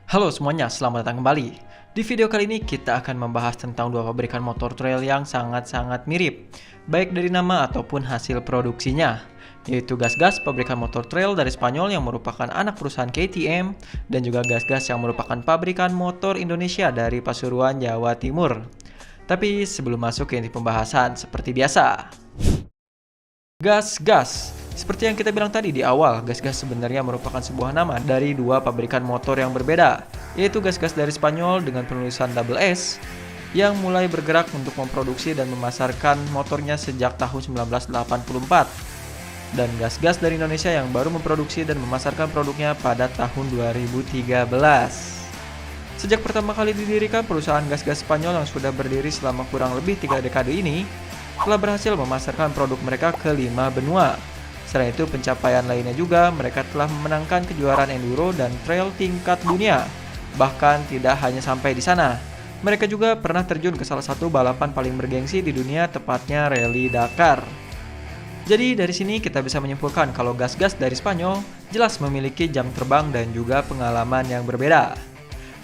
Halo semuanya, selamat datang kembali. Di video kali ini kita akan membahas tentang dua pabrikan motor trail yang sangat-sangat mirip, baik dari nama ataupun hasil produksinya, yaitu Gas-Gas, pabrikan motor trail dari Spanyol yang merupakan anak perusahaan KTM, dan juga Gas-Gas yang merupakan pabrikan motor Indonesia dari Pasuruan, Jawa Timur. Tapi sebelum masuk ke inti pembahasan, seperti biasa, Gas-Gas. Seperti yang kita bilang tadi di awal, Gas-Gas sebenarnya merupakan sebuah nama dari dua pabrikan motor yang berbeda, yaitu Gas-Gas dari Spanyol dengan penulisan double S, yang mulai bergerak untuk memproduksi dan memasarkan motornya sejak tahun 1984, dan Gas-Gas dari Indonesia yang baru memproduksi dan memasarkan produknya pada tahun 2013. Sejak pertama kali didirikan, perusahaan Gas-Gas Spanyol yang sudah berdiri selama kurang lebih 3 dekade ini telah berhasil memasarkan produk mereka ke 5 benua. Selain itu, pencapaian lainnya juga, mereka telah memenangkan kejuaraan enduro dan trail tingkat dunia. Bahkan tidak hanya sampai di sana, mereka juga pernah terjun ke salah satu balapan paling bergengsi di dunia, tepatnya Rally Dakar. Jadi dari sini kita bisa menyimpulkan kalau Gas-Gas dari Spanyol jelas memiliki jam terbang dan juga pengalaman yang berbeda.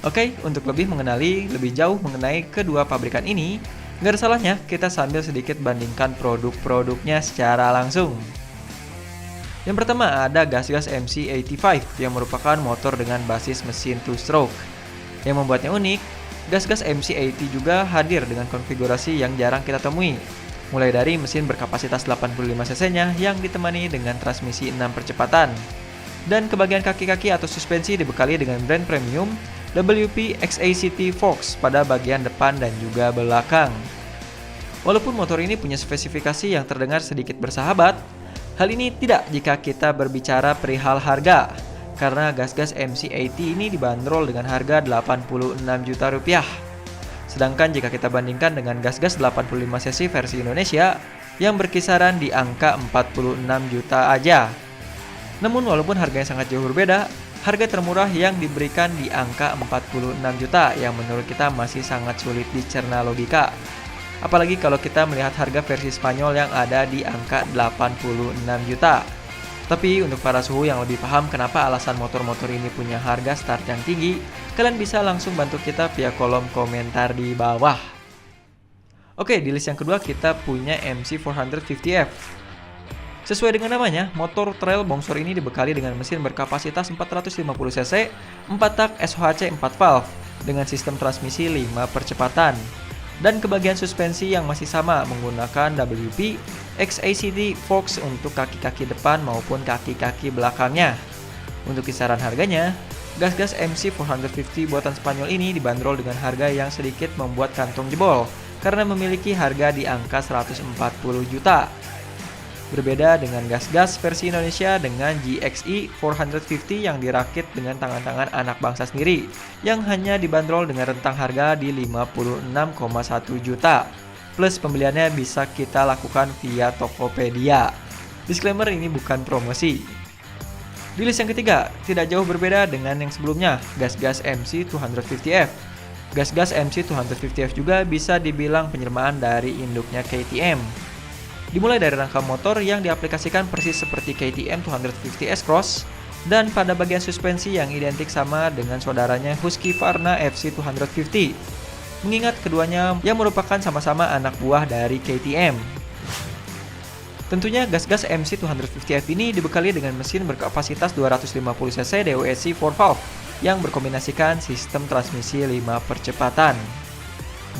Oke, untuk lebih mengenali lebih jauh mengenai kedua pabrikan ini, nggak ada salahnya kita sambil sedikit bandingkan produk-produknya secara langsung. Yang pertama ada Gas-Gas MC85 yang merupakan motor dengan basis mesin 2-stroke. Yang membuatnya unik, Gas-Gas MC80 juga hadir dengan konfigurasi yang jarang kita temui. Mulai dari mesin berkapasitas 85 cc-nya yang ditemani dengan transmisi 6 percepatan. Dan ke bagian kaki-kaki atau suspensi dibekali dengan brand premium WP XACT Fox pada bagian depan dan juga belakang. Walaupun motor ini punya spesifikasi yang terdengar sedikit bersahabat, hal ini tidak jika kita berbicara perihal harga, karena Gas-Gas MC80 ini dibanderol dengan harga 86 juta rupiah. Sedangkan jika kita bandingkan dengan Gas-Gas 85 cc versi Indonesia yang berkisaran di angka 46 juta aja. Namun walaupun harganya sangat jauh berbeda, harga termurah yang diberikan di angka 46 juta yang menurut kita masih sangat sulit dicerna logika. Apalagi kalau kita melihat harga versi Spanyol yang ada di angka 86 juta. Tapi untuk para suhu yang lebih paham kenapa alasan motor-motor ini punya harga start yang tinggi, kalian bisa langsung bantu kita via kolom komentar di bawah. Oke, di list yang kedua kita punya MC450F. Sesuai dengan namanya, motor trail bongsor ini dibekali dengan mesin berkapasitas 450 cc, 4 tak SOHC 4 valve, dengan sistem transmisi 5 percepatan. Dan ke bagian suspensi yang masih sama menggunakan WP XACT Fox untuk kaki-kaki depan maupun kaki-kaki belakangnya. Untuk kisaran harganya, Gas-Gas MC450 buatan Spanyol ini dibanderol dengan harga yang sedikit membuat kantong jebol karena memiliki harga di angka 140 juta. Berbeda dengan Gas-Gas versi Indonesia dengan GXI 450 yang dirakit dengan tangan-tangan anak bangsa sendiri, yang hanya dibanderol dengan rentang harga di 56,1 juta. Plus pembeliannya bisa kita lakukan via Tokopedia. Disclaimer, ini bukan promosi. Di list yang ketiga, tidak jauh berbeda dengan yang sebelumnya, Gas-Gas MC250F. Gas-Gas MC250F juga bisa dibilang penjelmaan dari induknya KTM. Dimulai dari rangka motor yang diaplikasikan persis seperti KTM 250 S-Cross, dan pada bagian suspensi yang identik sama dengan saudaranya Husqvarna FC250, mengingat keduanya yang merupakan sama-sama anak buah dari KTM. Tentunya Gas-Gas MC250F ini dibekali dengan mesin berkapasitas 250 cc DOSC 4 valve yang berkombinasikan sistem transmisi 5 percepatan.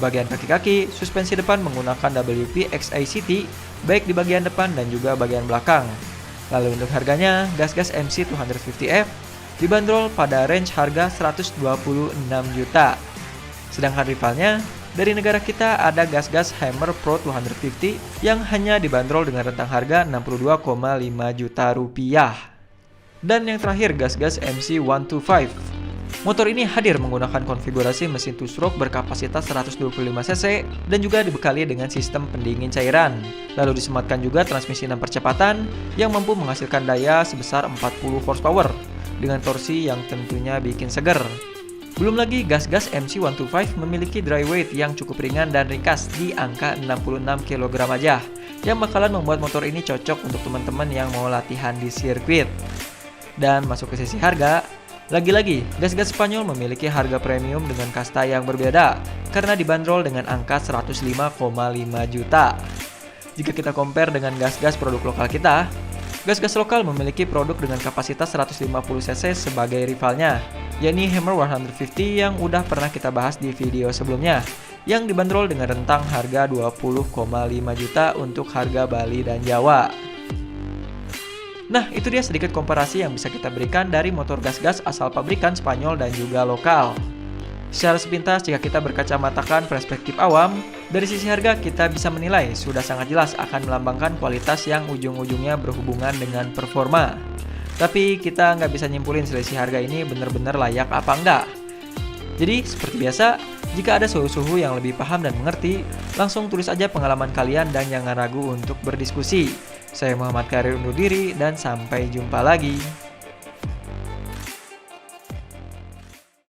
Bagian kaki-kaki, suspensi depan menggunakan WP XACT baik di bagian depan dan juga bagian belakang. Lalu untuk harganya, Gas-Gas MC250F dibanderol pada range harga 126 juta. Sedangkan rivalnya, dari negara kita ada Gas-Gas Hammer Pro 250 yang hanya dibanderol dengan rentang harga 62,5 juta rupiah. Dan yang terakhir, Gas-Gas MC125. Motor ini hadir menggunakan konfigurasi mesin 2-stroke berkapasitas 125 cc dan juga dibekali dengan sistem pendingin cairan. Lalu disematkan juga transmisi 6 percepatan yang mampu menghasilkan daya sebesar 40 horsepower dengan torsi yang tentunya bikin seger. Belum lagi Gas-Gas MC125 memiliki dry weight yang cukup ringan dan ringkas di angka 66 kg aja, yang bakalan membuat motor ini cocok untuk teman-teman yang mau latihan di sirkuit. Dan masuk ke sisi harga, Lagi-lagi, gas-gas Spanyol memiliki harga premium dengan kasta yang berbeda karena dibanderol dengan angka 105,5 juta. Jika kita compare dengan gas-gas produk lokal kita, gas-gas lokal memiliki produk dengan kapasitas 150 cc sebagai rivalnya, yakni Hammer 150 yang udah pernah kita bahas di video sebelumnya, yang dibanderol dengan rentang harga 20,5 juta untuk harga Bali dan Jawa. Nah, itu dia sedikit komparasi yang bisa kita berikan dari motor gas-gas asal pabrikan Spanyol dan juga lokal. Secara sepintas, jika kita berkacamatakan perspektif awam, dari sisi harga kita bisa menilai sudah sangat jelas akan melambangkan kualitas yang ujung-ujungnya berhubungan dengan performa. Tapi kita nggak bisa nyimpulin selisih harga ini benar-benar layak apa enggak. Jadi, seperti biasa, jika ada suhu-suhu yang lebih paham dan mengerti, langsung tulis aja pengalaman kalian dan jangan ragu untuk berdiskusi. Saya Muhammad Karir undur diri dan sampai jumpa lagi.